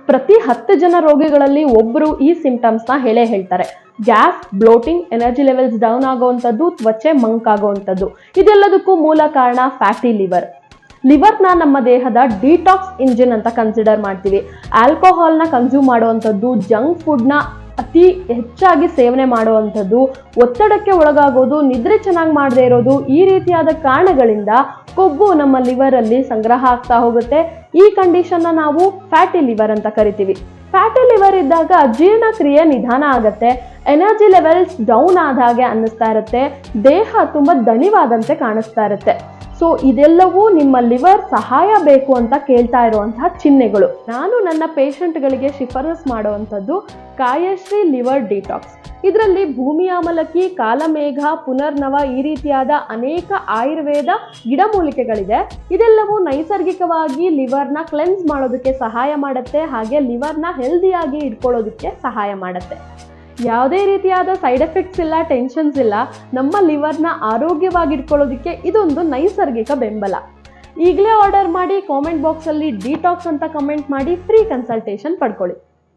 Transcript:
ಪ್ರತಿ 10 ಜನ ರೋಗಿಗಳಲ್ಲಿ ಒಬ್ಬರು ಈ ಸಿಂಪ್ಟಮ್ಸ್ನ ಹೇಳ್ತಾರೆ. Gas, bloating, energy levels down ಆಗುವಂಥದ್ದು, ತ್ವಚೆ ಮಂಕಾಗುವಂಥದ್ದು. ಇದೆಲ್ಲದಕ್ಕೂ ಮೂಲ ಕಾರಣ ಫ್ಯಾಟಿ ಲಿವರ್. ಲಿವರ್ನ ನಮ್ಮ ದೇಹದ ಡಿಟಾಕ್ಸ್ ಇಂಜಿನ್ ಅಂತ ಕನ್ಸಿಡರ್ ಮಾಡ್ತೀವಿ. ಆಲ್ಕೋಹಾಲ್ನ ಕನ್ಸ್ಯೂಮ್ ಮಾಡುವಂಥದ್ದು, ಜಂಕ್ ಫುಡ್ನ ಅತಿ ಹೆಚ್ಚಾಗಿ ಸೇವನೆ ಮಾಡುವಂಥದ್ದು, ಒತ್ತಡಕ್ಕೆ ಒಳಗಾಗೋದು, ನಿದ್ರೆ ಚೆನ್ನಾಗಿ ಮಾಡದೇ ಇರೋದು, ಈ ರೀತಿಯಾದ ಕಾರಣಗಳಿಂದ ಕೊಬ್ಬು ನಮ್ಮ ಲಿವರ್ ಅಲ್ಲಿ ಸಂಗ್ರಹ ಆಗ್ತಾ ಹೋಗುತ್ತೆ. ಈ ಕಂಡೀಷನ್ನ ನಾವು ಫ್ಯಾಟಿ ಲಿವರ್ ಅಂತ ಕರಿತೀವಿ. ಫ್ಯಾಟಿ ಲಿವರ್ ಇದ್ದಾಗ ಜೀರ್ಣಕ್ರಿಯೆ ನಿಧಾನ ಆಗುತ್ತೆ, ಎನರ್ಜಿ ಲೆವೆಲ್ಸ್ ಡೌನ್ ಆದ ಹಾಗೆ ಅನ್ನಿಸ್ತಾ ಇರುತ್ತೆ, ದೇಹ ತುಂಬಾ ದಣಿವಾದಂತೆ ಕಾಣಿಸ್ತಾ ಇರುತ್ತೆ. ಸೊ ಇದೆಲ್ಲವೂ ನಿಮ್ಮ ಲಿವರ್ ಸಹಾಯ ಬೇಕು ಅಂತ ಕೇಳ್ತಾ ಇರುವಂತಹ ಚಿಹ್ನೆಗಳು. ನಾನು ನನ್ನ ಪೇಷಂಟ್ಗಳಿಗೆ ಶಿಫಾರಸ್ ಮಾಡುವಂಥದ್ದು ಕಾಯಶ್ರೀ ಲಿವರ್ ಡಿಟಾಕ್ಸ್. ಇದರಲ್ಲಿ ಭೂಮಿ ಆಮಲಕ್ಕಿ, ಕಾಲಮೇಘ, ಪುನರ್ನವ ಈ ರೀತಿಯಾದ ಅನೇಕ ಆಯುರ್ವೇದ ಗಿಡಮೂಲಿಕೆಗಳಿದೆ. ಇದೆಲ್ಲವೂ ನೈಸರ್ಗಿಕವಾಗಿ ಲಿವರ್ನ ಕ್ಲೆನ್ಸ್ ಮಾಡೋದಕ್ಕೆ ಸಹಾಯ ಮಾಡುತ್ತೆ, ಹಾಗೆ ಲಿವರ್ನ ಹೆಲ್ದಿಯಾಗಿ ಇಟ್ಕೊಳ್ಳೋದಕ್ಕೆ ಸಹಾಯ ಮಾಡುತ್ತೆ. ಯಾವುದೇ ರೀತಿಯಾದ ಸೈಡ್ ಎಫೆಕ್ಟ್ಸ್ ಇಲ್ಲ, ಟೆನ್ಷನ್ಸ್ ಇಲ್ಲ. ನಮ್ಮ ಲಿವರ್ನ ಆರೋಗ್ಯವಾಗಿ ಇಟ್ಕೊಳ್ಳೋದಕ್ಕೆ ಇದೊಂದು ನೈಸರ್ಗಿಕ ಬೆಂಬಲ. ಈಗಲೇ ಆರ್ಡರ್ ಮಾಡಿ, ಕಾಮೆಂಟ್ ಬಾಕ್ಸಲ್ಲಿ ಡಿಟಾಕ್ಸ್ ಅಂತ ಕಮೆಂಟ್ ಮಾಡಿ ಫ್ರೀ ಕನ್ಸಲ್ಟೇಷನ್ ಪಡ್ಕೊಳ್ಳಿ.